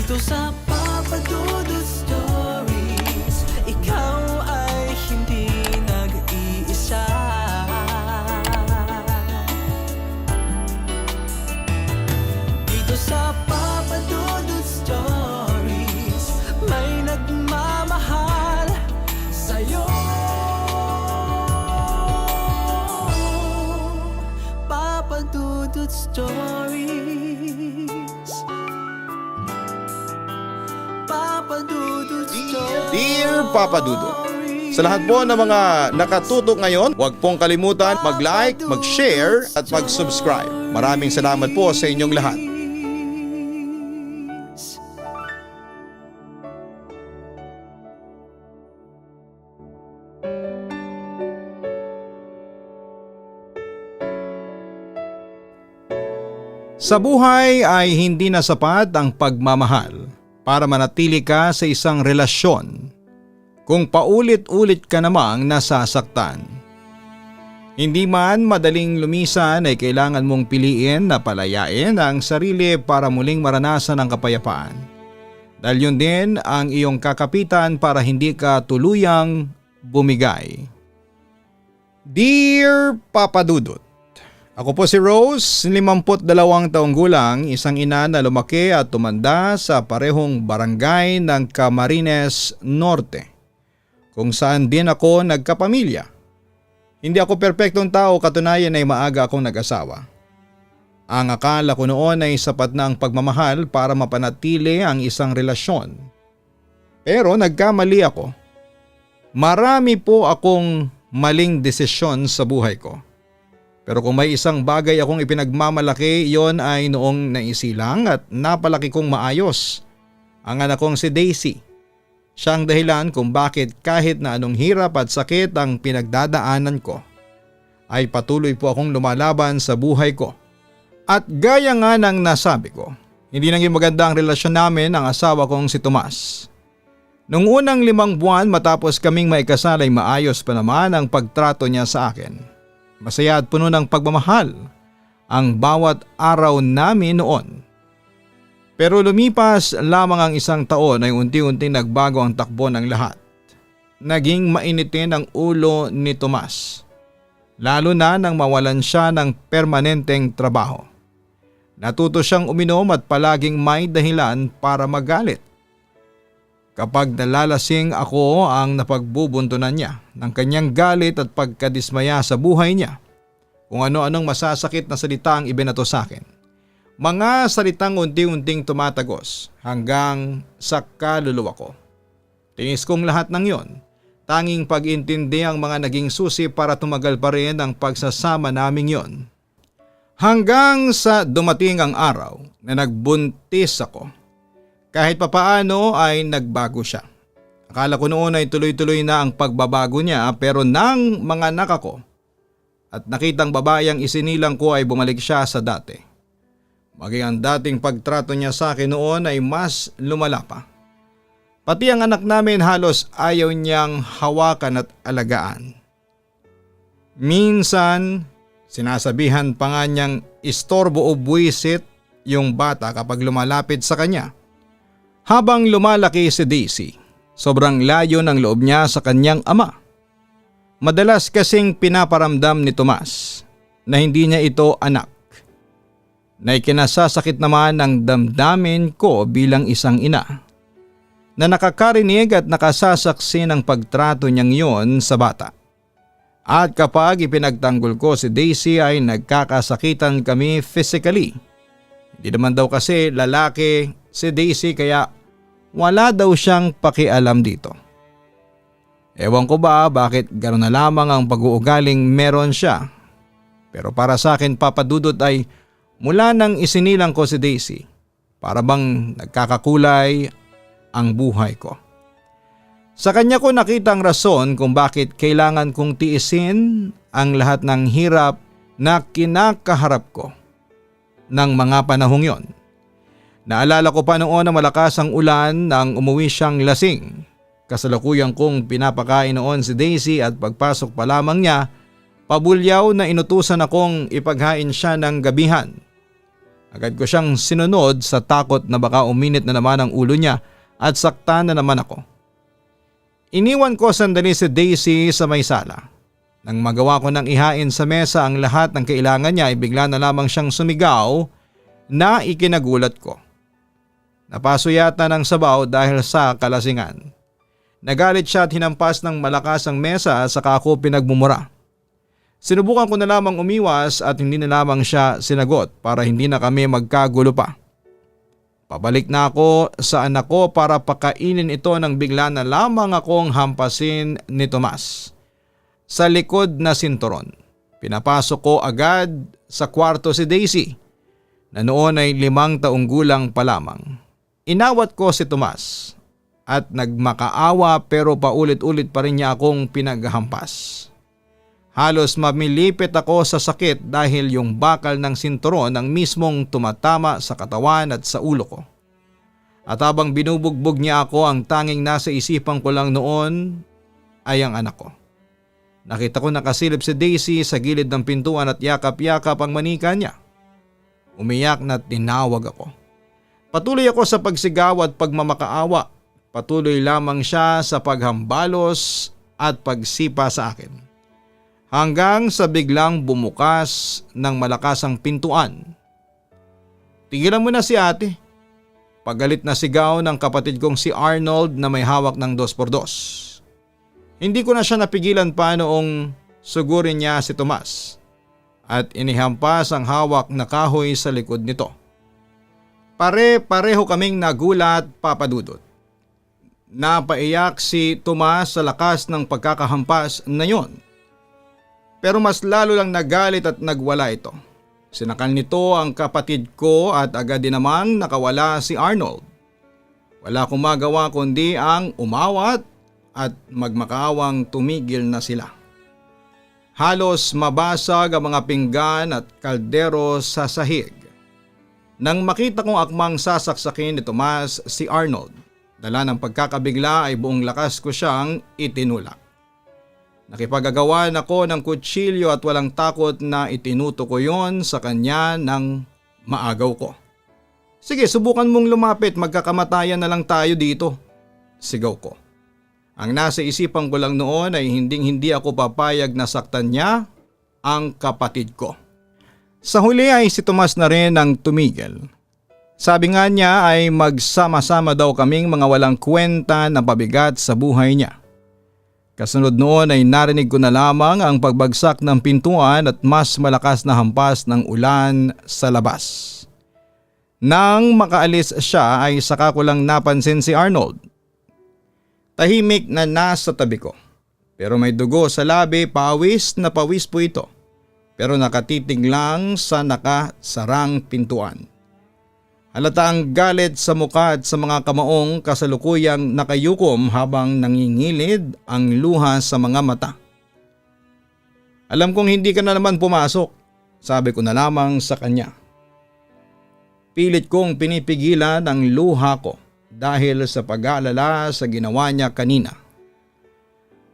Dito sa Papa Dudut Stories, ikaw ay hindi nag-iisa. Dito sa Papa Dudut Stories, may nagmamahal sa'yo. Papa Dudut Stories, Papa Dudut Stories. Dear Papa Dudut, sa lahat po ng mga nakatutok ngayon, huwag pong kalimutan mag-like, mag-share at mag-subscribe. Maraming salamat po sa inyong lahat. Sa buhay ay hindi na sapat ang pagmamahal para manatili ka sa isang relasyon kung paulit-ulit ka namang nasasaktan. Hindi man madaling lumisan ay kailangan mong piliin na palayain ang sarili para muling maranasan ang kapayapaan. Dahil yun din ang iyong kakapitan para hindi ka tuluyang bumigay. Dear Papa Dudut, ako po si Rose, 52 taong gulang, isang ina na lumaki at tumanda sa parehong barangay ng Camarines Norte, kung saan din ako nagkapamilya. Hindi ako perpektong tao, katunayan ay maaga akong nag-asawa. Ang akala ko noon ay sapat na ang pagmamahal para mapanatili ang isang relasyon. Pero nagkamali ako. Marami po akong maling desisyon sa buhay ko. Pero kung may isang bagay akong ipinagmamalaki, yon ay noong naisilang at napalaki kong maayos ang anak kong si Daisy. Siya ang dahilan kung bakit kahit na anong hirap at sakit ang pinagdadaanan ko, ay patuloy po akong lumalaban sa buhay ko. At gaya nga ng nasabi ko, hindi naging maganda ang relasyon namin ng asawa kong si Tomas. Nung unang 5 buwan matapos kaming maikasal ay maayos pa naman ang pagtrato niya sa akin. Masaya at puno ng pagmamahal ang bawat araw namin noon. Pero lumipas lamang ang 1 taon ay unti-unting nagbago ang takbo ng lahat. Naging mainitin ang ulo ni Tomas. Lalo na nang mawalan siya ng permanenteng trabaho. Natuto siyang uminom at palaging may dahilan para magalit. Kapag nalalasing ako ang napagbubuntunan niya ng kanyang galit at pagkadismaya sa buhay niya. Kung ano-anong masasakit na salita ang ibinato sa akin. Mga salitang unti-unting tumatagos hanggang sa kaluluwa ko. Tinis kong lahat ng yon. Tanging pag-intindi ang mga naging susi para tumagal pa rin ang pagsasama naming yon. Hanggang sa dumating ang araw na nagbuntis ako. Kahit papaano ay nagbago siya. Akala ko noon ay tuloy-tuloy na ang pagbabago niya pero nang mga anak ako at nakitang babae ang isinilang ko ay bumalik siya sa dati. Maging ang dating pagtrato niya sa akin noon ay mas lumala pa. Pati ang anak namin halos ayaw niyang hawakan at alagaan. Minsan sinasabihan pa nga niyang istorbo o buwisit yung bata kapag lumalapit sa kanya. Habang lumalaki si Daisy, sobrang layo ng loob niya sa kanyang ama. Madalas kasing pinaparamdam ni Tomas na hindi niya ito anak. Na ikinasasakit naman ang damdamin ko bilang isang ina. Na nakakarinig at nakasasaksi ng pagtrato niyang yon sa bata. At kapag ipinagtanggol ko si Daisy ay nagkakasakitan kami physically. Hindi naman daw kasi lalaki si Daisy kaya wala daw siyang pakialam dito. Ewan ko ba bakit gano'n na lamang ang pag-uugaling meron siya. Pero para sa akin Papa Dudut ay mula nang isinilang ko si Daisy, para bang nagkakakulay ang buhay ko. Sa kanya ko nakita ang rason kung bakit kailangan kong tiisin ang lahat ng hirap na kinakaharap ko ng mga panahong yon. Naalala ko pa noon na malakas ang ulan nang umuwi siyang lasing. Kasalukuyan kong pinapakain noon si Daisy at pagpasok pa lamang niya, pabulyaw na inutusan akong ipaghain siya ng gabihan. Agad ko siyang sinunod sa takot na baka uminit na naman ang ulo niya at saktan na naman ako. Iniwan ko sandali si Daisy sa may sala. Nang magawa ko ng ihain sa mesa ang lahat ng kailangan niya ay bigla na lamang siyang sumigaw na ikinagulat ko. Napaso yata ng sabaw dahil sa kalasingan. Nagalit siya at hinampas ng malakas ang mesa saka ako pinagmumura. Sinubukan ko na lamang umiwas at hindi na lamang siya sinagot para hindi na kami magkagulo pa. Pabalik na ako sa anak ko para pakainin ito nang bigla na lamang akong hampasin ni Tomas sa likod na sinturon. Pinapasok ko agad sa kwarto si Daisy na noon ay 5 taong gulang pa lamang. Inawat ko si Tomas at nagmakaawa pero paulit-ulit pa rin niya akong pinaghampas. Halos mamilipit ako sa sakit dahil yung bakal ng sinturon ang mismong tumatama sa katawan at sa ulo ko. At habang binubugbog niya ako, ang tanging nasa isipan ko lang noon ay ang anak ko. Nakita ko nakasilip si Daisy sa gilid ng pintuan at yakap-yakap ang manika niya. Umiyak na tinawag ako. Patuloy ako sa pagsigaw at pagmamakaawa. Patuloy lamang siya sa paghambalos at pagsipa sa akin. Hanggang sa biglang bumukas ng malakas ang pintuan. "Tigilan mo na si ate." Pagalit na sigaw ng kapatid kong si Arnold na may hawak ng 2x2. Hindi ko na siya napigilan pa noong sugurin niya si Tomas at inihampas ang hawak na kahoy sa likod nito. Pare-pareho kaming nagulat, Papa Dudut. Napaiyak si Tomas sa lakas ng pagkakahampas na yon. Pero mas lalo lang nagalit at nagwala ito. Sinakal nito ang kapatid ko at agad din namang nakawala si Arnold. Wala akong magawa kundi ang umawat at magmakaawang tumigil na sila. Halos mabasag ang mga pinggan at kaldero sa sahig. Nang makita kong akmang sasaksakin ni Tomas si Arnold, dala ng pagkakabigla ay buong lakas ko siyang itinulak. Nakipagagawan ako ng kutsilyo at walang takot na itinuto ko yon sa kanya ng maagaw ko. "Sige, subukan mong lumapit, magkakamatayan na lang tayo dito," sigaw ko. Ang nasa isipan ko lang noon ay hindi ako papayag na saktan niya ang kapatid ko. Sa huli ay si Tomas na rin ang tumigil. Sabi nga niya ay magsama-sama daw kaming mga walang kwenta na pabigat sa buhay niya. Kasunod noon ay narinig ko na lamang ang pagbagsak ng pintuan at mas malakas na hampas ng ulan sa labas. Nang makaalis siya ay saka ko lang napansin si Arnold. Tahimik na nasa tabi ko. Pero may dugo sa labi, pawis na pawis po ito. Pero nakatitig lang sa nakasarang pintuan. Halata ang galit sa mukha at sa mga kamaong kasalukuyang nakayukom habang nangingilid ang luha sa mga mata. "Alam kong hindi ka na naman pumasok," sabi ko na lamang sa kanya. Pilit kong pinipigilan ang luha ko dahil sa pag-aalala sa ginawa niya kanina.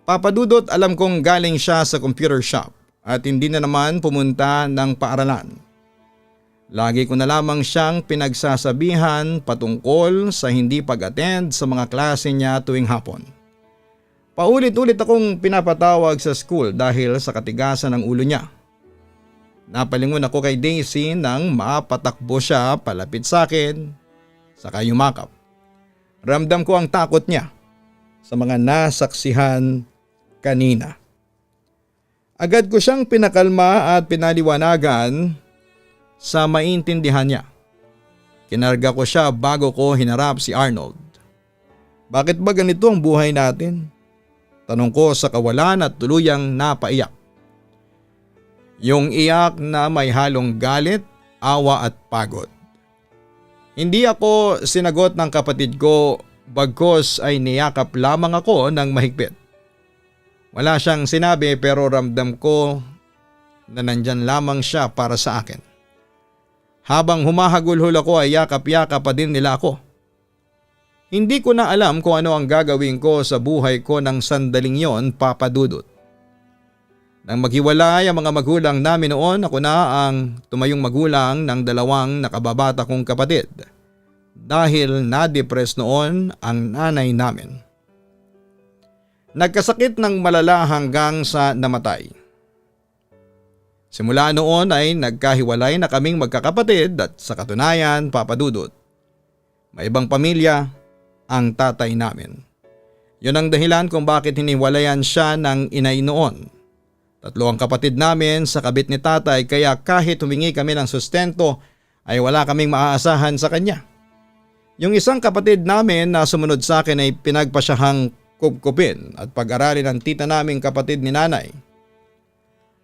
"Papa Dudut, alam kong galing siya sa computer shop at hindi na naman pumunta ng paaralan. Lagi ko na lamang siyang pinagsasabihan patungkol sa hindi pag-attend sa mga klase niya tuwing hapon. Paulit-ulit akong pinapatawag sa school dahil sa katigasan ng ulo niya. Napalingon ako kay Daisy nang mapatakbo siya palapit sa akin, saka yumakap. Ramdam ko ang takot niya sa mga nasaksihan kanina. Agad ko siyang pinakalma at pinaliwanagan sa maintindihan niya. Kinarga ko siya bago ko hinarap si Arnold. "Bakit ba ganito ang buhay natin?" tanong ko sa kawalan at tuluyang napaiyak. Yung iyak na may halong galit, awa at pagod. Hindi ako sinagot ng kapatid ko, bagkos ay niyakap lamang ako ng mahigpit. Wala siyang sinabi pero ramdam ko na nandyan lamang siya para sa akin. Habang humahagulhol ako ay yakap-yakap pa din nila ako. Hindi ko na alam kung ano ang gagawin ko sa buhay ko ng sandaling yon, Papa Dudut. Nang maghiwalay ang mga magulang namin noon, ako na ang tumayong magulang ng dalawang nakababata kong kapatid dahil na-depress noon ang nanay namin. Nagkasakit ng malala hanggang sa namatay. Simula noon ay nagkahiwalay na kaming magkakapatid at sa katunayan, Papa Dudut, may ibang pamilya ang tatay namin. Yun ang dahilan kung bakit hiniwalayan siya ng inay noon. 3 ang kapatid namin sa kabit ni tatay kaya kahit humingi kami ng sustento ay wala kaming maaasahan sa kanya. Yung isang kapatid namin na sumunod sa akin ay pinagpasyahang kupkupin at pag-aralin ng tita naming kapatid ni nanay.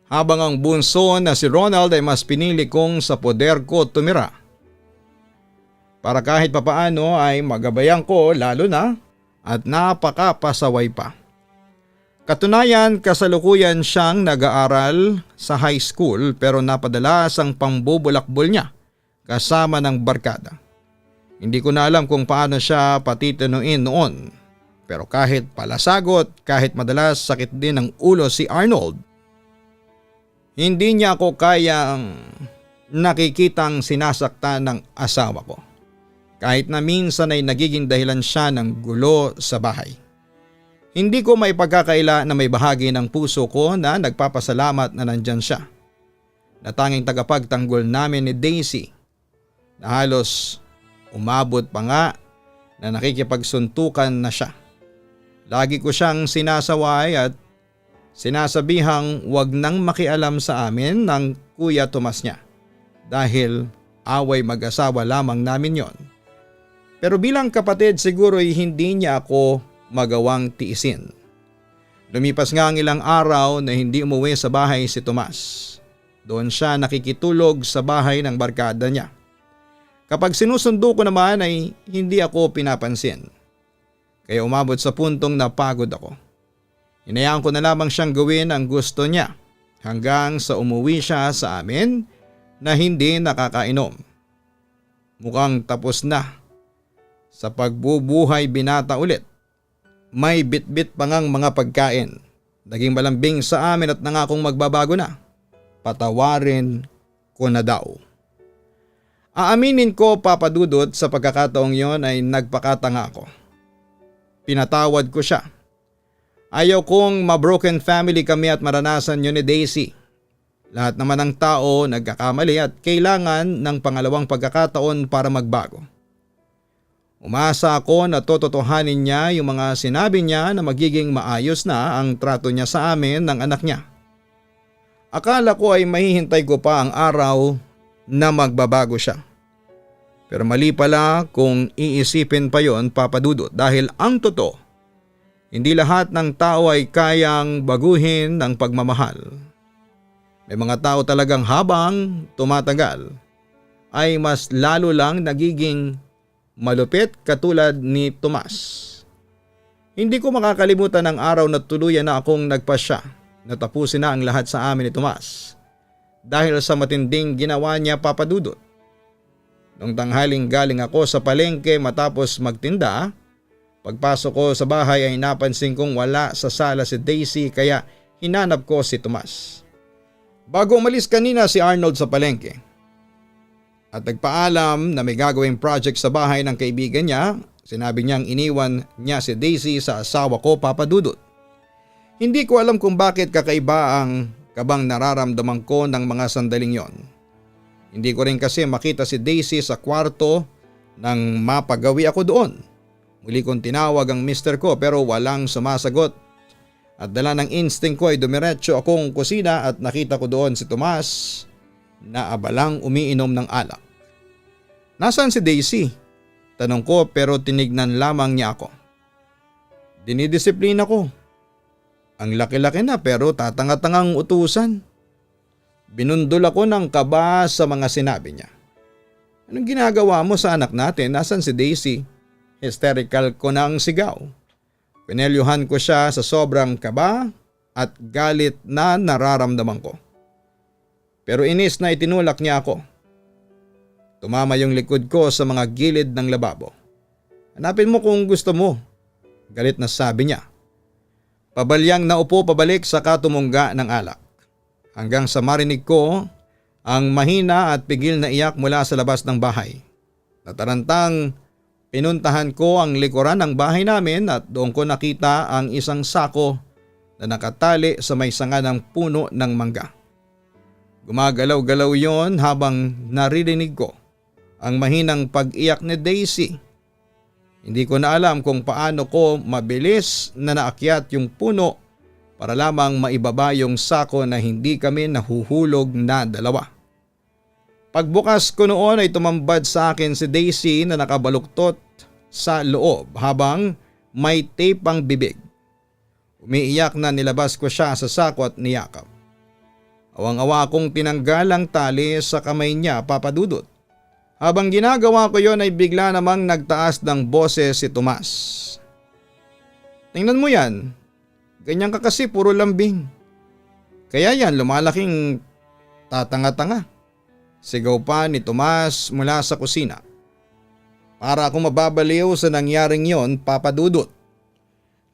Habang ang bunso na si Ronald ay mas pinili kong sa poder ko tumira. Para kahit papaano ay magabayan ko lalo na at napakapasaway pa. Katunayan, kasalukuyan siyang nag-aaral sa high school pero napadalas ang pambubulakbol niya kasama ng barkada. Hindi ko na alam kung paano siya patitinuin noon. Pero kahit palasagot, kahit madalas sakit din ng ulo si Arnold, hindi niya ako kayang nakikitang sinasaktan ng asawa ko. Kahit na minsan ay nagiging dahilan siya ng gulo sa bahay. Hindi ko maipagkakaila na may bahagi ng puso ko na nagpapasalamat na nandyan siya. Na tanging tagapagtanggol namin ni Daisy na halos umabot pa nga na nakikipagsuntukan na siya. Lagi ko siyang sinasaway at sinasabihang wag nang makialam sa amin ng Kuya Tomas niya dahil away mag-asawa lamang namin yon. Pero bilang kapatid siguro'y hindi niya ako magawang tiisin. Lumipas nga ang ilang araw na hindi umuwi sa bahay si Tomas. Doon siya nakikitulog sa bahay ng barkada niya. Kapag sinusundo ko naman ay hindi ako pinapansin. Kaya umabot sa puntong napagod ako. Hinayaan ko na lamang siyang gawin ang gusto niya hanggang sa umuwi siya sa amin na hindi nakakainom. Mukhang tapos na sa pagbubuhay binata ulit. May bitbit pa ngang mga pagkain. Naging malambing sa amin at nangakong magbabago na. Patawarin ko na daw. Aaminin ko, Papa Dudut, sa pagkakataong yon ay nagpakatanga ako. Pinatawad ko siya. Ayaw kong ma-broken family kami at maranasan yun ni Daisy. Lahat naman ng tao nagkakamali at kailangan ng pangalawang pagkakataon para magbago. Umasa ako na tototohanin niya yung mga sinabi niya na magiging maayos na ang trato niya sa amin ng anak niya. Akala ko ay mahihintay ko pa ang araw na magbabago siya. Pero mali pala kung iisipin pa yon, Papa Dudut, dahil ang totoo, hindi lahat ng tao ay kayang baguhin ng pagmamahal. May mga tao talagang habang tumatagal ay mas lalo lang nagiging malupit katulad ni Tomas. Hindi ko makakalimutan ang araw na tuluyan na akong nagpasya na tapusin na ang lahat sa amin ni Tomas dahil sa matinding ginawa niya, Papa Dudut. Nung tanghaling galing ako sa palengke matapos magtinda, pagpasok ko sa bahay ay napansin kong wala sa sala si Daisy kaya hinanap ko si Tomas. Bago umalis kanina si Arnold sa palengke at nagpaalam na may gagawing project sa bahay ng kaibigan niya, sinabi niyang iniwan niya si Daisy sa asawa ko, Papa Dudut. Hindi ko alam kung bakit kakaiba ang kabang nararamdaman ko ng mga sandaling yon. Hindi ko rin kasi makita si Daisy sa kwarto nang mapagawi ako doon. Muli kong tinawag ang mister ko pero walang sumasagot. At dala ng instinct ko ay dumiretso akong kusina at nakita ko doon si Tomas na abalang umiinom ng alak. Nasaan si Daisy? Tanong ko pero tinignan lamang niya ako. Dinidisiplina ko. Ang laki-laki na pero tatanga-tangang utusan. Binundol ako ng kaba sa mga sinabi niya. Anong ginagawa mo sa anak natin? Nasaan si Daisy? Hysterical ko na ang sigaw. Pinelyuhan ko siya sa sobrang kaba at galit na nararamdaman ko. Pero inis na itinulak niya ako. Tumama yung likod ko sa mga gilid ng lababo. Hanapin mo kung gusto mo. Galit na sabi niya. Pabalyang naupo pabalik sa katumungga ng alak. hanggang sa marinig ko ang mahina at pigil na iyak mula sa labas ng bahay. Natarantang pinuntahan ko ang likuran ng bahay namin at doon ko nakita ang isang sako na nakatali sa may sanga ng puno ng mangga. Gumagalaw-galaw yon habang naririnig ko ang mahinang pag-iyak ni Daisy. Hindi ko na alam kung paano ko mabilis na naakyat yung puno para lamang maibaba yung sako na hindi kami nahuhulog na dalawa. Pagbukas ko noon ay tumambad sa akin si Daisy na nakabaluktot sa loob habang may tape ang bibig. Umiiyak na nilabas ko siya sa sako at niyakap. Awang-awa akong tinanggal ang tali sa kamay niya, Papa Dudut. Habang ginagawa ko yon ay bigla namang nagtaas ng boses si Tomas. Tingnan mo yan, ganyan ka kasi puro lambing. Kaya yan lumalaking tatanga-tanga. Sigaw pa ni Tomas mula sa kusina. Para akong mababaliw sa nangyaring yon, Papa Dudut.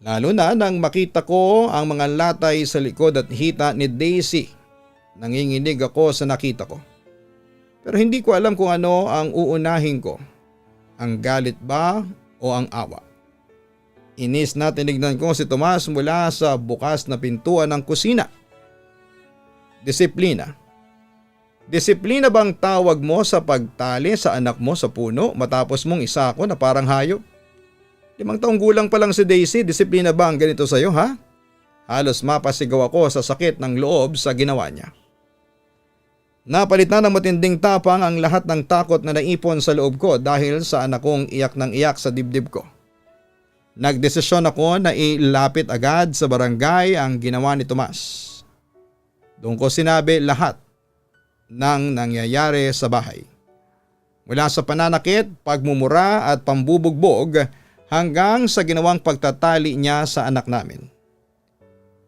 Lalo na nang makita ko ang mga latay sa likod at hita ni Daisy. Nanginginig ako sa nakita ko. Pero hindi ko alam kung ano ang uunahin ko. Ang galit ba o ang awa? Inis na tinignan ko si Tomas mula sa bukas na pintuan ng kusina. Disiplina. Disiplina bang tawag mo sa pagtali sa anak mo sa puno matapos mong isako na parang hayop? 5 taong gulang pa lang si Daisy, disiplina ba ang ganito sa'yo, ha? Halos mapasigaw ako sa sakit ng loob sa ginawa niya. Napalit na ng matinding tapang ang lahat ng takot na naipon sa loob ko dahil sa anak kong iyak ng iyak sa dibdib ko. Nagdesisyon ako na ilapit agad sa barangay ang ginawa ni Tomas. Doon ko sinabi lahat ng nangyayari sa bahay. Mula sa pananakit, pagmumura at pambubugbog hanggang sa ginawang pagtatali niya sa anak namin.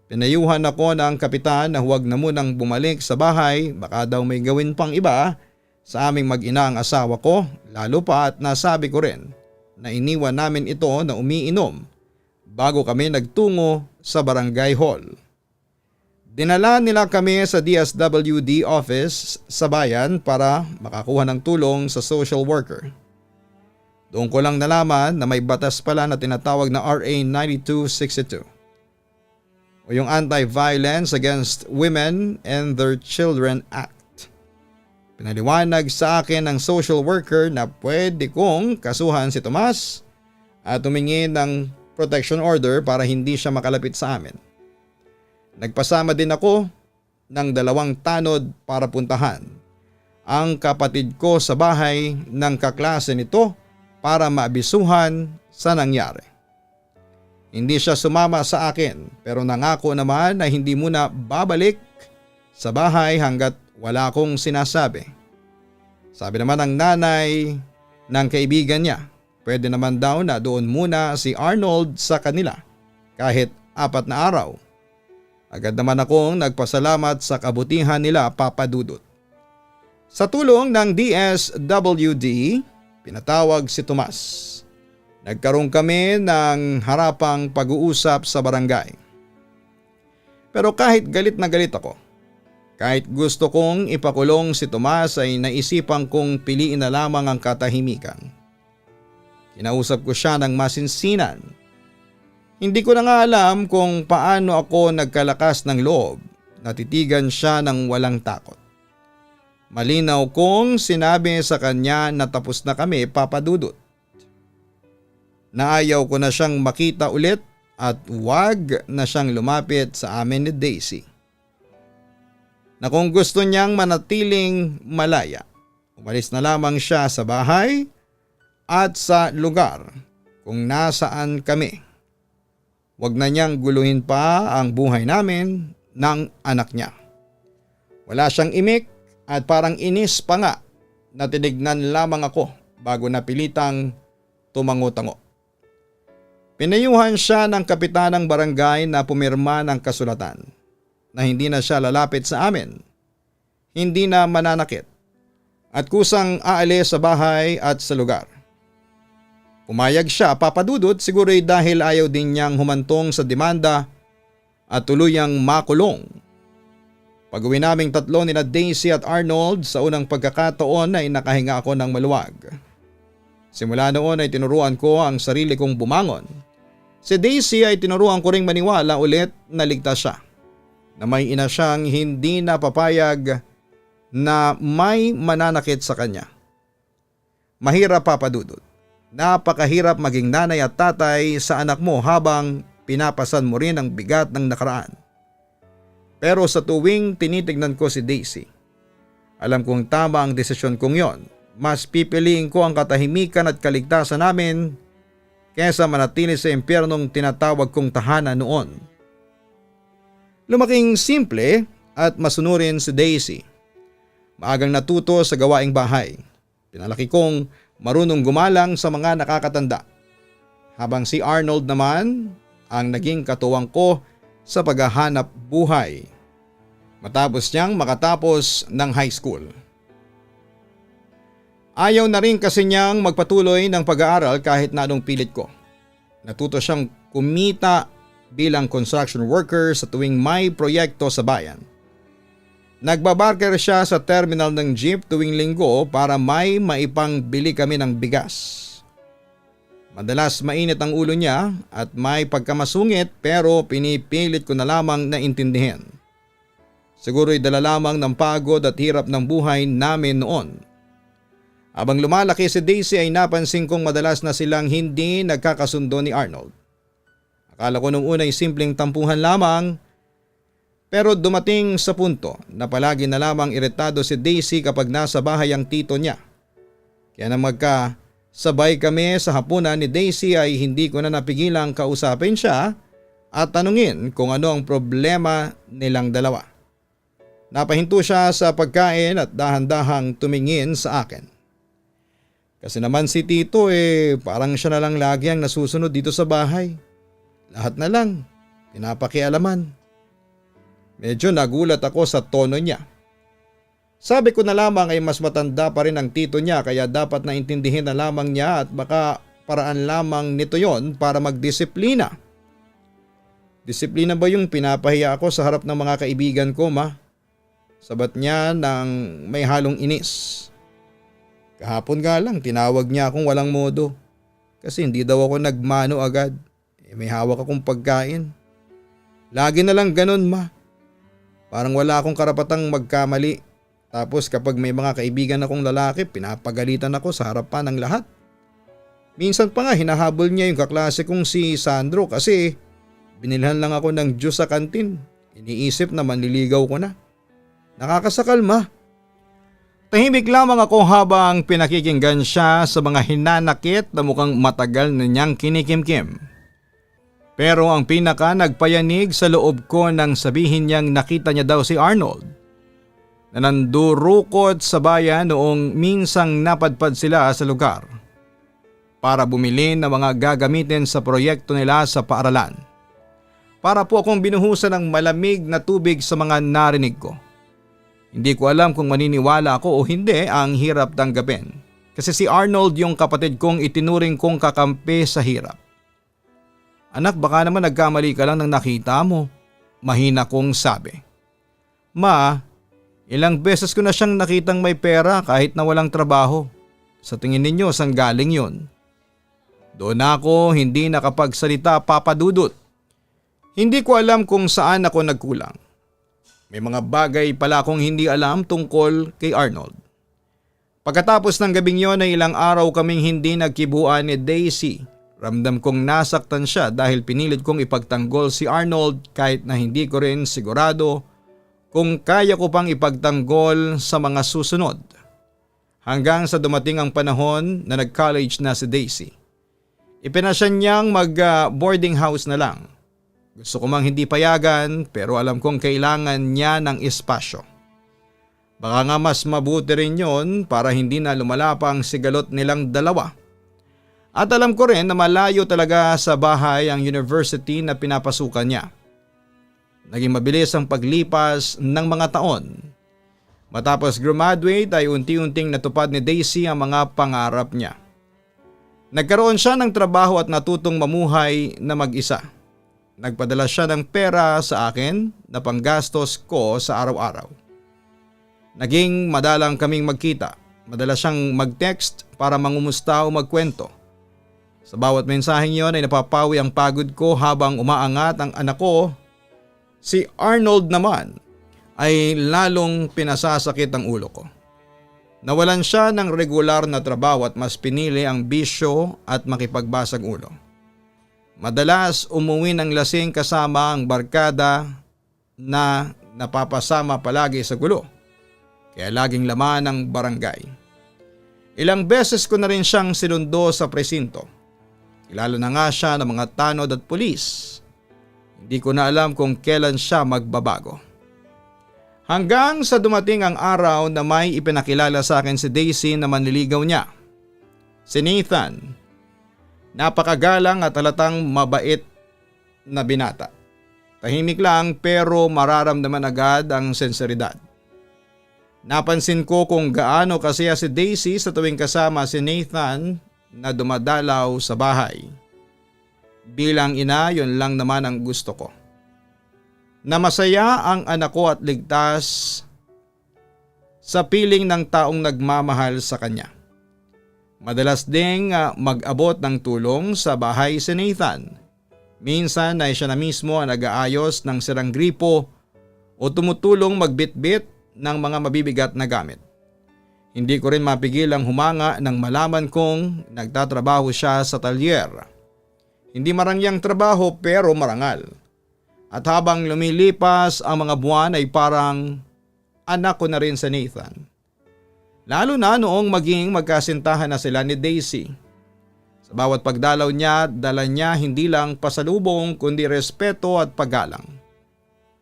Pinayuhan ako ng kapitan na huwag na munang bumalik sa bahay, baka daw may gawin pang iba sa aming mag-ina ang asawa ko, lalo pa at nasabi ko rin na iniwan namin ito na umiinom bago kami nagtungo sa barangay hall. Dinala nila kami sa DSWD office sa bayan para makakuha ng tulong sa social worker. Doon ko lang nalaman na may batas pala na tinatawag na RA 9262 o yung Anti-Violence Against Women and Their Children Act. Pinaliwanag sa akin ng social worker na pwede kong kasuhan si Tomas at humingi ng protection order para hindi siya makalapit sa amin. Nagpasama din ako ng 2 tanod para puntahan ang kapatid ko sa bahay ng kaklase nito para maabisuhan sa nangyari. Hindi siya sumama sa akin pero nangako naman na hindi muna babalik sa bahay hanggat wala akong sinasabi. Sabi naman ng nanay ng kaibigan niya, pwede naman daw na doon muna si Arnold sa kanila kahit 4 na araw. Agad naman akong nagpasalamat sa kabutihan nila, Papa Dudut. Sa tulong ng DSWD, pinatawag si Tomas. Nagkaroon kami ng harapang pag-uusap sa barangay. Pero kahit galit na galit ako, kahit gusto kong ipakulong si Tomas ay naisipan kong piliin na lamang ang katahimikan. Kinausap ko siya ng masinsinan. Hindi ko na nga alam kung paano ako nagkalakas ng loob. Natitigan siya ng walang takot. Malinaw kong sinabi sa kanya na tapos na kami, Papa Dudut. Naayaw ko na siyang makita ulit at wag na siyang lumapit sa amin ni Daisy. Na kung gusto niyang manatiling malaya, umalis na lamang siya sa bahay at sa lugar kung nasaan kami. Wag na niyang guluhin pa ang buhay namin ng anak niya. Wala siyang imik at parang inis pa nga na tinignan lamang ako bago napilitang tumango-tango. Pinayuhan siya ng kapitan ng barangay na pumirma ng kasulatan na hindi na siya lalapit sa amin, hindi na mananakit at kusang aalis sa bahay at sa lugar. Pumayag siya, Papa Dudut, siguro'y dahil ayaw din niyang humantong sa demanda at tuluyang makulong. Pag-uwi naming tatlo ni na Daisy at Arnold, sa unang pagkakataon ay nakahinga ako ng maluwag. Simula noon ay tinuruan ko ang sarili kong bumangon. Si Daisy ay tinuruan ko ring maniwala ulit na ligtas siya. Na may ina siyang hindi napapayag na may mananakit sa kanya. Mahirap, Papa Dudut. Napakahirap maging nanay at tatay sa anak mo habang pinapasan mo rin ang bigat ng nakaraan. Pero sa tuwing tinitignan ko si Daisy, alam kong tama ang desisyon kong yon. Mas pipiliin ko ang katahimikan at kaligtasan namin kesa manatili sa impyernong tinatawag kong tahanan noon. Lumaking simple at masunurin si Daisy. Maagang natuto sa gawaing bahay. Pinalaki kong marunong gumalang sa mga nakakatanda. Habang si Arnold naman ang naging katuwang ko sa paghahanap buhay. Matapos niyang makatapos ng high school. Ayaw na rin kasi niyang magpatuloy ng pag-aaral kahit na anong pilit ko. Natuto siyang kumita bilang construction worker sa tuwing may proyekto sa bayan. Nagbabarker siya sa terminal ng jeep tuwing linggo para may maipangbili kami ng bigas. Madalas mainit ang ulo niya at may pagkamasungit pero pinipilit ko na lamang na intindihin. Siguro'y dala lamang ng pagod at hirap ng buhay namin noon. Habang lumalaki si Daisy ay napansin kong madalas na silang hindi nagkakasundo ni Arnold. Akala ko nung una ay simpleng tampuhan lamang, pero dumating sa punto na palagi na lamang iritado si Daisy kapag nasa bahay ang tito niya. Kaya nang magkasabay kami sa hapunan ni Daisy ay hindi ko na napigilang kausapin siya at tanungin kung ano ang problema nilang dalawa. Napahinto siya sa pagkain at dahan-dahang tumingin sa akin. Kasi naman si Tito parang siya na lang lagi ang nasusunod dito sa bahay. Lahat na lang, pinapakialaman. Medyo nagulat ako sa tono niya. Sabi ko na lamang ay mas matanda pa rin ang tito niya kaya dapat naintindihin na lamang niya at baka paraan lamang nito yon para magdisiplina. Disiplina ba yung pinapahiya ako sa harap ng mga kaibigan ko, ma? Sabat niya ng may halong inis. Kahapon nga lang tinawag niya akong walang modo kasi hindi daw ako nagmano agad. May hawak akong pagkain. Lagi na lang ganun, ma. Parang wala akong karapatang magkamali. Tapos kapag may mga kaibigan akong lalaki, pinapagalitan ako sa harapan ng lahat. Minsan pa nga hinahabol niya yung kaklase kong si Sandro kasi binilhan lang ako ng juice sa kantin. Iniisip na manliligaw ko na. Nakakasakal, ma. Tahimik lamang ako habang pinakikinggan siya sa mga hinanakit na mukhang matagal na niyang kinikimkim. Pero ang pinaka nagpayanig sa loob ko nang sabihin niyang nakita niya daw si Arnold na nandurukot sa bayan noong minsang napadpad sila sa lugar para bumili ng mga gagamitin sa proyekto nila sa paaralan. Para po akong binuhusan ng malamig na tubig sa mga narinig ko. Hindi ko alam kung maniniwala ako o hindi ang hirap tanggapin kasi si Arnold yung kapatid kong itinuring kong kakampi sa hirap. Anak, baka naman nagkamali ka lang ng nakita mo, mahina kong sabi. Ma, ilang beses ko na siyang nakitang may pera kahit na walang trabaho. Sa tingin ninyo, saan galing yun? Doon ako hindi nakapagsalita, Papa Dudut. Hindi ko alam kung saan ako nagkulang. May mga bagay pala akong hindi alam tungkol kay Arnold. Pagkatapos ng gabing yon ay ilang araw kaming hindi nagkibuan ni Daisy. Ramdam kong nasaktan siya dahil pinilit kong ipagtanggol si Arnold kahit na hindi ko rin sigurado kung kaya ko pang ipagtanggol sa mga susunod. Hanggang sa dumating ang panahon na nag-college na si Daisy. Ipinasya niyang mag-boarding house na lang. Gusto ko mang hindi payagan pero alam kong kailangan niya ng espasyo. Baka nga mas mabuti rin yon para hindi na lumala pa ang sigalot nilang dalawa. At alam ko rin na malayo talaga sa bahay ang university na pinapasukan niya. Naging mabilis ang paglipas ng mga taon. Matapos graduate ay unti-unting natupad ni Daisy ang mga pangarap niya. Nagkaroon siya ng trabaho at natutong mamuhay na mag-isa. Nagpadala siya ng pera sa akin na panggastos ko sa araw-araw. Naging madalang kaming magkita. Madalas siyang mag-text para mangumusta o magkwento. Sa bawat mensaheng yon ay napapawi ang pagod ko habang umaangat ang anak ko. Si Arnold naman ay lalong pinasasakit ang ulo ko. Nawalan siya ng regular na trabaho at mas pinili ang bisyo at makipagbasag ulo. Madalas umuwi ng lasing kasama ang barkada na napapasama palagi sa gulo. Kaya laging laman ng barangay. Ilang beses ko na rin siyang sinundo sa presinto. Kilala na nga siya ng mga tanod at pulis. Hindi ko na alam kung kailan siya magbabago. Hanggang sa dumating ang araw na may ipinakilala sa akin si Daisy na manliligaw niya. Si Nathan. Napakagalang at halatang mabait na binata. Tahimik lang pero mararamdaman agad ang senseridad. Napansin ko kung gaano kasaya si Daisy sa tuwing kasama si Nathan na dumadalaw sa bahay. Bilang ina, yun lang naman ang gusto ko. Na masaya ang anak ko at ligtas sa piling ng taong nagmamahal sa kanya. Madalas ding mag-abot ng tulong sa bahay si Nathan. Minsan ay siya na mismo ang nag-aayos ng sirang gripo o tumutulong magbitbit ng mga mabibigat na gamit. Hindi ko rin mapigil ang humanga nang malaman kong nagtatrabaho siya sa talyer. Hindi marangyang trabaho pero marangal. At habang lumilipas ang mga buwan ay parang anak ko na rin sa Nathan. Lalo na noong maging magkasintahan na sila ni Daisy. Sa bawat pagdalaw niya, dala niya hindi lang pasalubong kundi respeto at paggalang.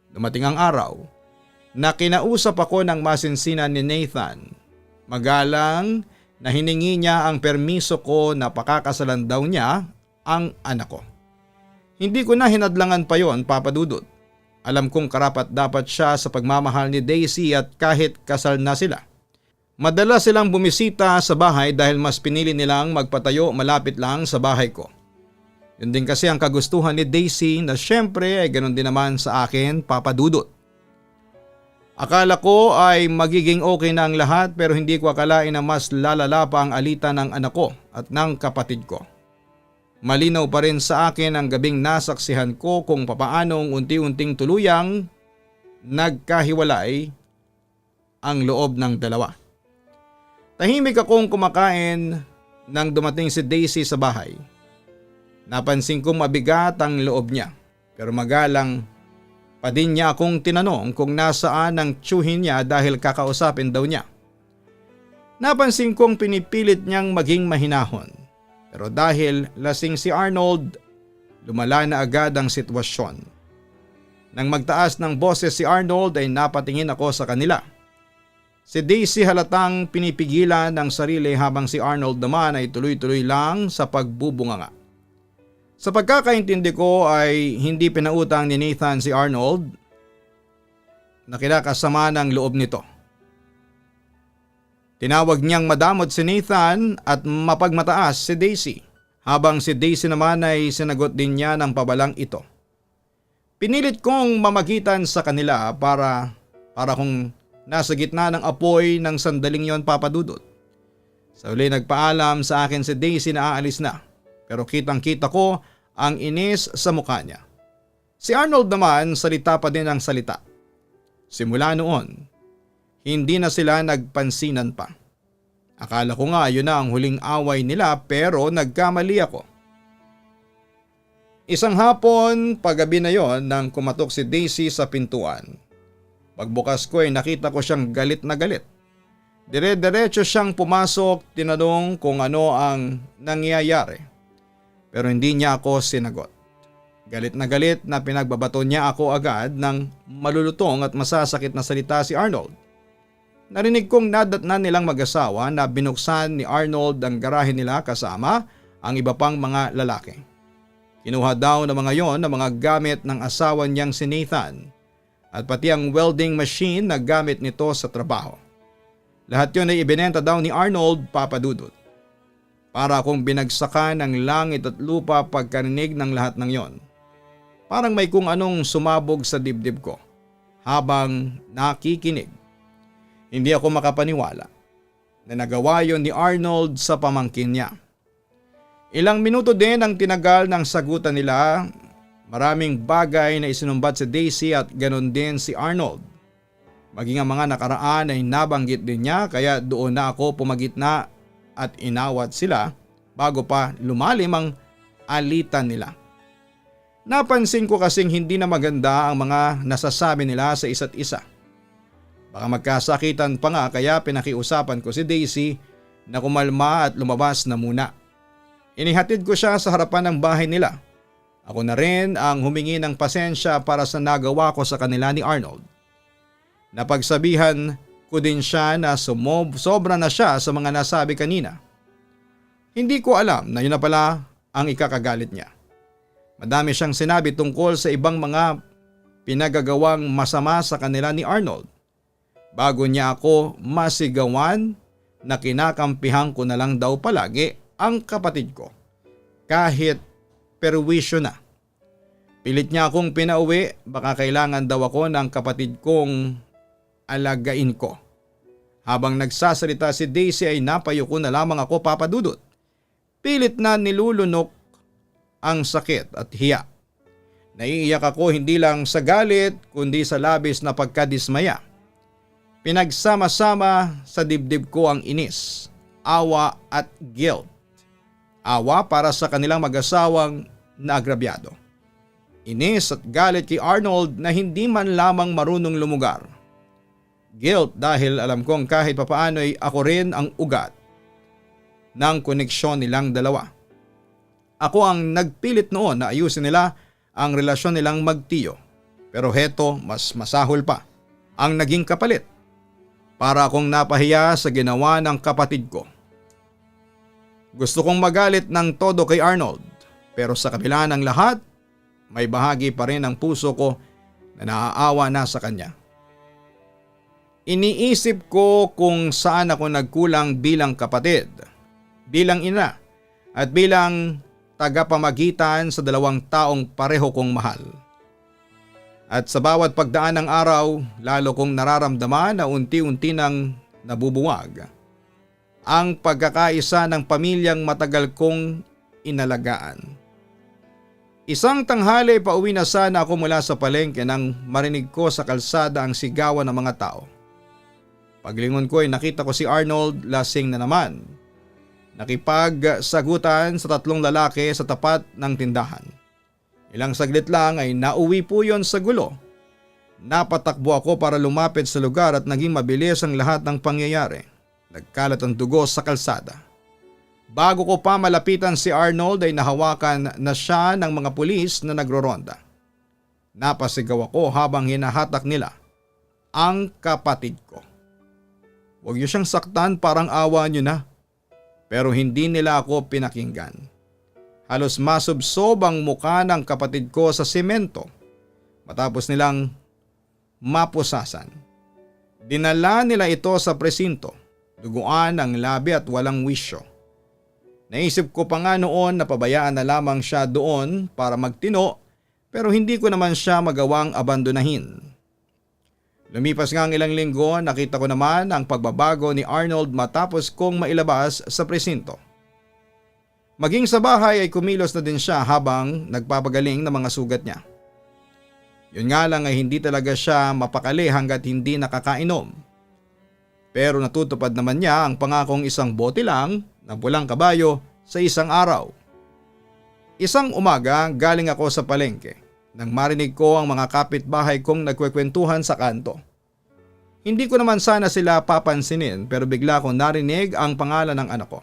Dumating ang araw na kinausap ako ng masinsinan ni Nathan. Magalang na hiningi niya ang permiso ko na pakakasalan daw niya ang anak ko. Hindi ko na hinadlangan pa yon, Papa Dudut. Alam kong karapat dapat siya sa pagmamahal ni Daisy at kahit kasal na sila. Madalas silang bumisita sa bahay dahil mas pinili nilang magpatayo malapit lang sa bahay ko. Yun din kasi ang kagustuhan ni Daisy na syempre ay ganun din naman sa akin, Papa Dudut. Akala ko ay magiging okay na ang lahat pero hindi ko akalain na mas lalala pa ang alitan ng anak ko at ng kapatid ko. Malinaw pa rin sa akin ang gabing nasaksihan ko kung papaanong unti-unting tuluyang nagkahiwalay ang loob ng dalawa. Tahimik akong kumakain nang dumating si Daisy sa bahay. Napansin kong mabigat ang loob niya pero magalang pa din niya akong tinanong kung nasaan ang tiyuhin niya dahil kakausapin daw niya. Napansin kong pinipilit niyang maging mahinahon. Pero dahil lasing si Arnold, lumala na agad ang sitwasyon. Nang magtaas ng boses si Arnold ay napatingin ako sa kanila. Si Daisy halatang pinipigilan ng sarili habang si Arnold naman ay tuloy-tuloy lang sa pagbubunganga. Sa pagkakaintindi ko ay hindi pinautang ni Nathan si Arnold na kinakasama ng loob nito. Tinawag niyang madamot si Nathan at mapagmataas si Daisy, habang si Daisy naman ay sinagot din niya ng pabalang ito. Pinilit kong mamagitan sa kanila para kung nasa gitna ng apoy ng sandaling yon, Papa Dudut. Sa uli nagpaalam sa akin si Daisy na aalis na, pero kitang-kita ko ang inis sa mukha niya. Si Arnold naman salita pa din ang salita. Simula noon, hindi na sila nagpansinan pa. Akala ko nga yun na ang huling away nila pero nagkamali ako. Isang hapon, paggabi na yon nang kumatok si Daisy sa pintuan. Pagbukas ko ay nakita ko siyang galit na galit. Dire-diretso siyang pumasok, tinanong kung ano ang nangyayari. Pero hindi niya ako sinagot. Galit na pinagbabato niya ako agad ng malulutong at masasakit na salita si Arnold. Narinig kong nadatnan nilang mag-asawa na binuksan ni Arnold ang garahe nila kasama ang iba pang mga lalaki. Kinuha daw ng mga yon ang mga gamit ng asawa niyang si Nathan at pati ang welding machine na gamit nito sa trabaho. Lahat yon ay ibinenta daw ni Arnold, Papa Dudut. Para akong binagsakan ng langit at lupa pagkarinig ng lahat ng yon. Parang may kung anong sumabog sa dibdib ko. habang nakikinig. Hindi ako makapaniwala na nagawa yon ni Arnold sa pamangkin niya. Ilang minuto din ang tinagal ng sagutan nila. Maraming bagay na isinumbat si Daisy at ganon din si Arnold. Maging ang mga nakaraan ay nabanggit din niya, kaya doon na ako pumagitna at inawat sila bago pa lumalim ang alitan nila. Napansin ko kasing hindi na maganda ang mga nasasabi nila sa isa't isa. Baka magkasakitan pa nga, kaya pinakiusapan ko si Daisy na kumalma at lumabas na muna. Inihatid ko siya sa harapan ng bahay nila. Ako na rin ang humingi ng pasensya para sa nagawa ko sa kanila ni Arnold. Napagsabihan ko din siya na sobra na siya sa mga nasabi kanina. Hindi ko alam na yun na pala ang ikakagalit niya. Madami siyang sinabi tungkol sa ibang mga pinagagawang masama sa kanila ni Arnold. Bago niya ako masigawan na kinakampihan ko na lang daw palagi ang kapatid ko. Kahit perwisyo na. Pilit niya akong pinauwi, baka kailangan daw ako ng kapatid kong alagain ko. Habang nagsasalita si Daisy ay napayuko na lamang ako, Papa Dudut. Pilit na nilulunok ang sakit at hiya. Naiiyak ako hindi lang sa galit kundi sa labis na pagkadismaya. Pinagsama-sama sa dibdib ko ang inis, awa at guilt. Awa para sa kanilang mag-asawang naagrabyado. Inis at galit kay Arnold na hindi man lamang marunong lumugar. Guilt dahil alam kong kahit papaano ay ako rin ang ugat ng koneksyon nilang dalawa. Ako ang nagpilit noon na ayusin nila ang relasyon nilang magtiyo. Pero heto, mas masahol pa ang naging kapalit. Para akong napahiya sa ginawa ng kapatid ko. Gusto kong magalit ng todo kay Arnold, pero sa kabila ng lahat, may bahagi pa rin ang puso ko na naaawa na sa kanya. Iniisip ko kung saan ako nagkulang bilang kapatid, bilang ina, at bilang tagapamagitan sa dalawang taong pareho kong mahal. At sa bawat pagdaan ng araw, lalo kong nararamdaman na unti-unti nang nabubuwag ang pagkakaisa ng pamilyang matagal kong inalagaan. Isang tanghali pauwi na sana ako mula sa palengke nang marinig ko sa kalsada ang sigawan ng mga tao. Paglingon ko ay nakita ko si Arnold lasing na naman. Nakipagsagutan sa tatlong lalaki sa tapat ng tindahan. Ilang saglit lang ay nauwi po yon sa gulo. Napatakbo ako para lumapit sa lugar at naging mabilis ang lahat ng pangyayari. Nagkalat ang dugo sa kalsada. Bago ko pa malapitan si Arnold ay nahawakan na siya ng mga pulis na nagroronda. Napasigaw ako habang hinahatak nila ang kapatid ko. Huwag niyo siyang saktan, parang awa niyo na. Pero hindi nila ako pinakinggan. Halos masubsob ang muka ng kapatid ko sa semento matapos nilang mapusasan. Dinala nila ito sa presinto, duguan ang labi at walang wisyo. Naisip ko pa nga noon na pabayaan na lamang siya doon para magtino, pero hindi ko naman siya magawang abandonahin. Lumipas nga ang ilang linggo, nakita ko naman ang pagbabago ni Arnold matapos kong mailabas sa presinto. Maging sa bahay ay kumilos na din siya habang nagpapagaling ng mga sugat niya. Yun nga lang ay hindi talaga siya mapakali hanggat hindi nakakainom. Pero natutupad naman niya ang pangakong isang bote lang ng pulang kabayo sa isang araw. Isang umaga galing ako sa palengke nang marinig ko ang mga kapitbahay kong nagkwekwentuhan sa kanto. Hindi ko naman sana sila papansinin pero bigla kong narinig ang pangalan ng anak ko.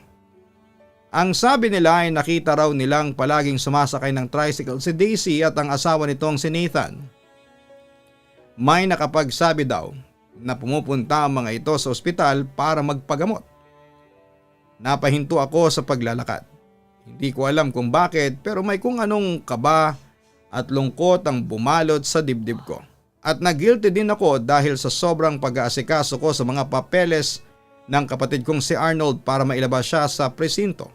Ang sabi nila ay nakita raw nilang palaging sumasakay ng tricycle si Daisy at ang asawa nitong si Nathan. May nakapagsabi daw na pumupunta ang mga ito sa ospital para magpagamot. Napahinto ako sa paglalakad. Hindi ko alam kung bakit pero may kung anong kaba at lungkot ang bumalot sa dibdib ko. At nag-guilty din ako dahil sa sobrang pag-aasikaso ko sa mga papeles ng kapatid kong si Arnold para mailabas siya sa presinto.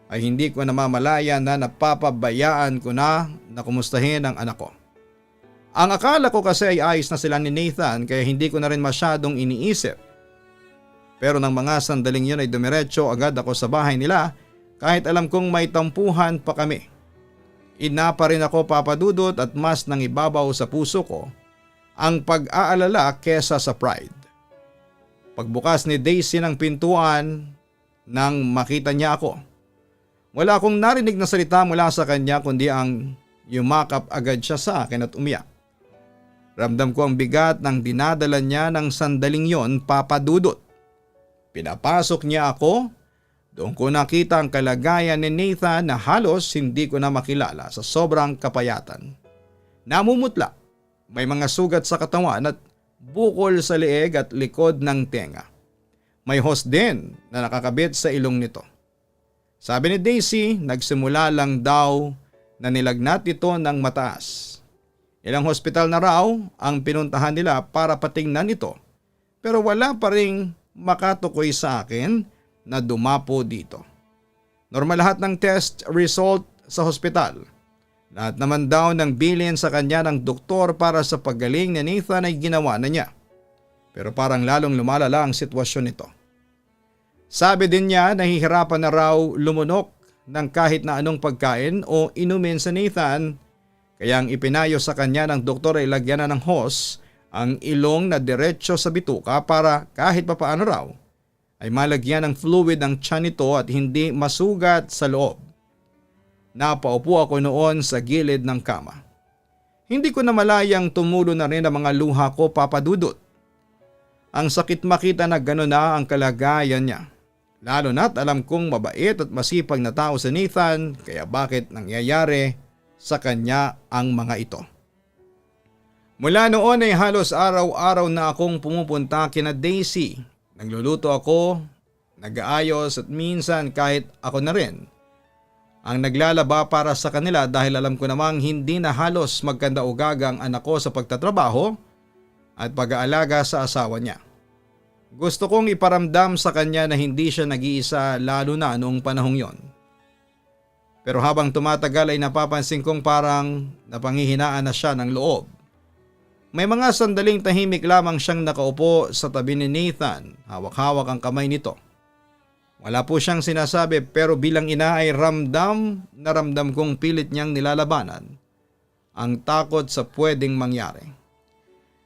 Ay hindi ko namamalaya na napapabayaan ko na kumustahin ang anak ko. Ang akala ko kasi ay ayos na sila ni Nathan kaya hindi ko na rin masyadong iniisip. Pero nang mga sandaling yun ay dumiretso agad ako sa bahay nila kahit alam kong may tampuhan pa kami. Ina pa rin ako papadudot at mas nangibabaw sa puso ko ang pag-aalala kesa sa pride. Pagbukas ni Daisy ng pintuan nang makita niya ako, wala akong narinig na salita mula sa kanya kundi ang yumakap agad siya sa akin at umiyak. Ramdam ko ang bigat ng dinadala niya ng sandaling yon, papadudot. Pinapasok niya ako, doon ko nakita ang kalagayan ni Nathan na halos hindi ko na makilala sa sobrang kapayatan. Namumutla, may mga sugat sa katawan at bukol sa leeg at likod ng tenga. May hose din na nakakabit sa ilong nito. Sabi ni Daisy, nagsimula lang daw na nilagnat ito ng mataas. Ilang hospital na raw ang pinuntahan nila para patingnan ito pero wala pa ring makatukoy sa akin na dumapo dito. Normal lahat ng test result sa hospital. Lahat naman daw ng bilin sa kanya ng doktor para sa paggaling ni Nathan ay ginawa na niya. Pero parang lalong lumalala ang sitwasyon nito. Sabi din niya nahihirapan na raw lumunok ng kahit na anong pagkain o inumin sa Nathan. Kaya ang ipinayo sa kanya ng doktor ay lagyan na ng hose ang ilong na diretso sa bituka para kahit papaano raw ay malagyan ng fluid ang tiyan nito at hindi masugat sa loob. Napaupo ako noon sa gilid ng kama. Hindi ko na malayang tumulo na rin ang mga luha ko, papadudot. Ang sakit makita na gano'n na ang kalagayan niya. Lalo na't alam kong mabait at masipag na tao si Nathan kaya bakit nangyayari sa kanya ang mga ito. Mula noon ay halos araw-araw na akong pumupunta kina Daisy. Nagluluto ako, nag-aayos at minsan kahit ako na rin ang naglalaba para sa kanila dahil alam ko namang hindi na halos magkanda-ugaga ang anak ko sa pagtatrabaho at pag-aalaga sa asawa niya. Gusto kong iparamdam sa kanya na hindi siya nag-iisa lalo na noong panahong yon. Pero habang tumatagal ay napapansin kong parang napanghihinaan na siya ng loob. May mga sandaling tahimik lamang siyang nakaupo sa tabi ni Nathan, hawak-hawak ang kamay nito. Wala po siyang sinasabi pero bilang ina ay ramdam kong pilit niyang nilalabanan ang takot sa pwedeng mangyari.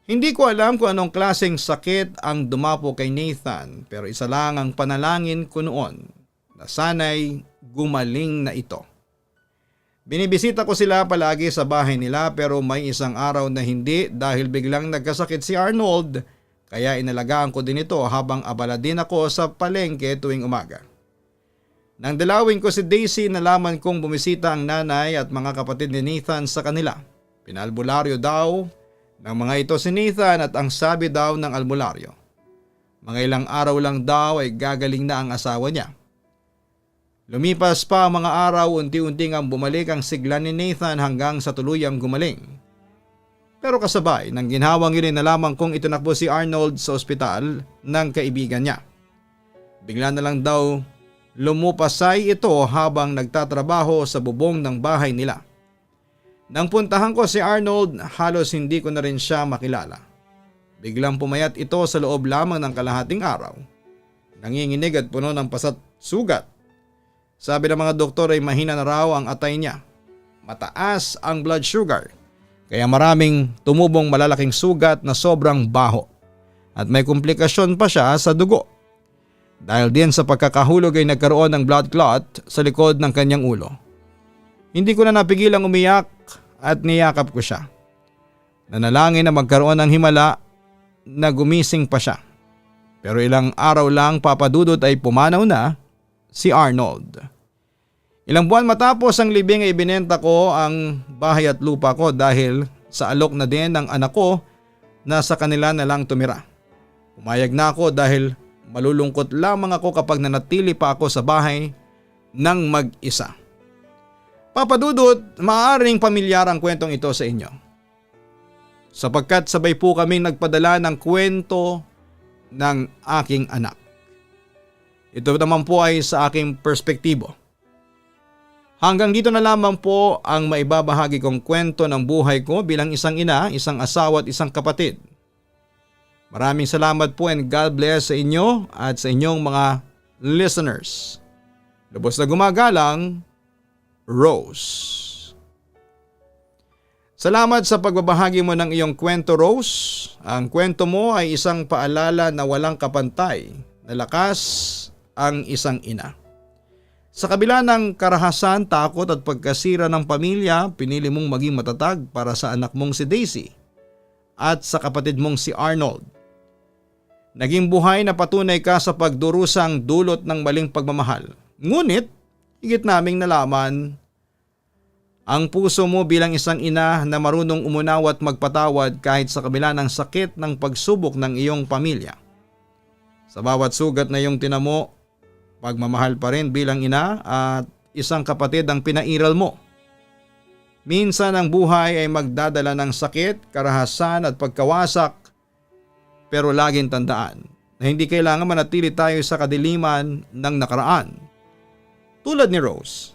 Hindi ko alam kung anong klaseng sakit ang dumapo kay Nathan pero isa lang ang panalangin ko noon na sana'y gumaling na ito. Binibisita ko sila palagi sa bahay nila pero may isang araw na hindi dahil biglang nagkasakit si Arnold kaya inalagaan ko din ito habang abala din ako sa palengke tuwing umaga. Nang dalawin ko si Daisy nalaman kong bumisita ang nanay at mga kapatid ni Nathan sa kanila. Pinalbularyo daw ng mga ito si Nathan at ang sabi daw ng albularyo, mga ilang araw lang daw ay gagaling na ang asawa niya. Lumipas pa ang mga araw, unti-unting ang bumalik ang sigla ni Nathan hanggang sa tuluyang gumaling. Pero kasabay, nang ginhawang yun na lamang kong itinakbo si Arnold sa ospital ng kaibigan niya. Bigla na lang daw lumupasay ito habang nagtatrabaho sa bubong ng bahay nila. Nang puntahan ko si Arnold, halos hindi ko na rin siya makilala. Biglang pumayat ito sa loob lamang ng kalahating araw. Nanginginig at puno ng pasat sugat. Sabi ng mga doktor ay mahina na raw ang atay niya. Mataas ang blood sugar. Kaya maraming tumubong malalaking sugat na sobrang baho. At may komplikasyon pa siya sa dugo. Dahil din sa pagkakahulog ay nagkaroon ng blood clot sa likod ng kanyang ulo. Hindi ko na napigilang umiyak at niyakap ko siya. Nanalangin na magkaroon ng himala na gumising pa siya. Pero ilang araw lang papadudot ay pumanaw na si Arnold. Ilang buwan matapos ang libing ay binenta ko ang bahay at lupa ko dahil sa alok na din ng anak ko na sa kanila na lang tumira. Pumayag na ako dahil malulungkot lamang ako kapag nanatili pa ako sa bahay ng mag-isa. Papadudot, maaaring pamilyar ang kwentong ito sa inyo. Sapagkat sabay po kaming nagpadala ng kwento ng aking anak. Ito naman po ay sa aking perspektibo. Hanggang dito na lamang po ang maibabahagi kong kwento ng buhay ko bilang isang ina, isang asawa at isang kapatid. Maraming salamat po and God bless sa inyo at sa inyong mga listeners. Lubos na gumagalang, Rose. Salamat sa pagbabahagi mo ng iyong kwento, Rose. Ang kwento mo ay isang paalala na walang kapantay na lakas ang isang ina. Sa kabila ng karahasan, takot at pagkasira ng pamilya, pinili mong maging matatag para sa anak mong si Daisy at sa kapatid mong si Arnold. Naging buhay na patunay ka sa pagdurusang dulot ng maling pagmamahal. Ngunit, higit naming nalaman ang puso mo bilang isang ina na marunong umunaw at magpatawad kahit sa kabila ng sakit ng pagsubok ng iyong pamilya. Sa bawat sugat na iyong tinamo, pagmamahal pa rin bilang ina at isang kapatid ang pinairal mo. Minsan ang buhay ay magdadala ng sakit, karahasan at pagkawasak, pero laging tandaan na hindi kailangan manatili tayo sa kadiliman ng nakaraan. Tulad ni Rose,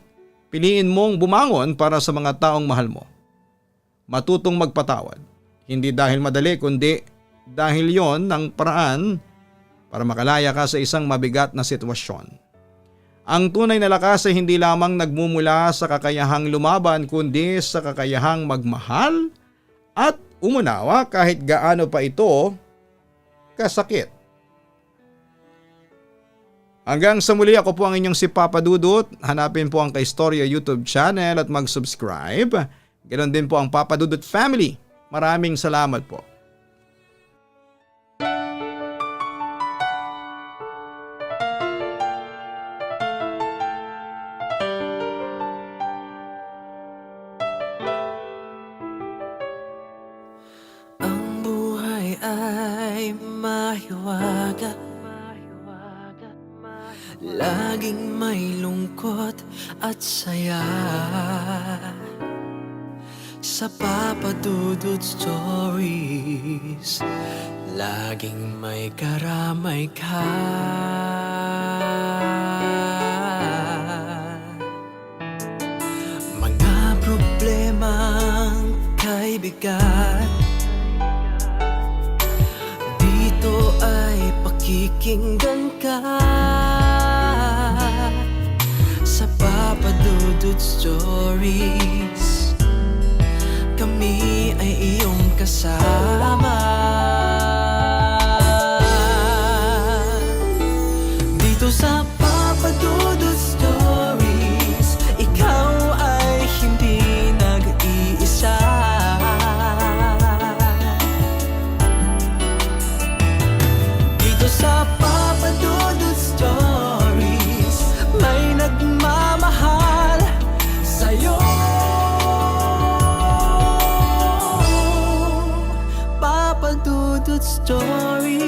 piliin mong bumangon para sa mga taong mahal mo. Matutong magpatawad, hindi dahil madali kundi dahil yon ang paraan para makalaya ka sa isang mabigat na sitwasyon. Ang tunay na lakas ay hindi lamang nagmumula sa kakayahang lumaban kundi sa kakayahang magmahal at umunawa kahit gaano pa ito kasakit. Hanggang sa muli, ako po ang inyong si Papa Dudut. Hanapin po ang Kaistorya YouTube channel at mag-subscribe. Ganon din po ang Papa Dudut family. Maraming salamat po. Ang buhay ay mahiwaga, laging may lungkot at saya. Sa Papa Dudut Stories, laging may karamay ka. Mga problemang kay bigat, dito ay pakikinggan ka. Sa Papa Dudut Stories, kami ay iyong kasama. Dito sa Papa Dudut Stories, ikaw ay hindi nag-iisa. Dito sa Papa Dudut Stories, may nagmamahal sa'yo. Papa Dudut Stories,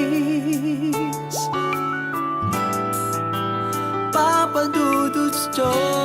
Papa Dudut Stories.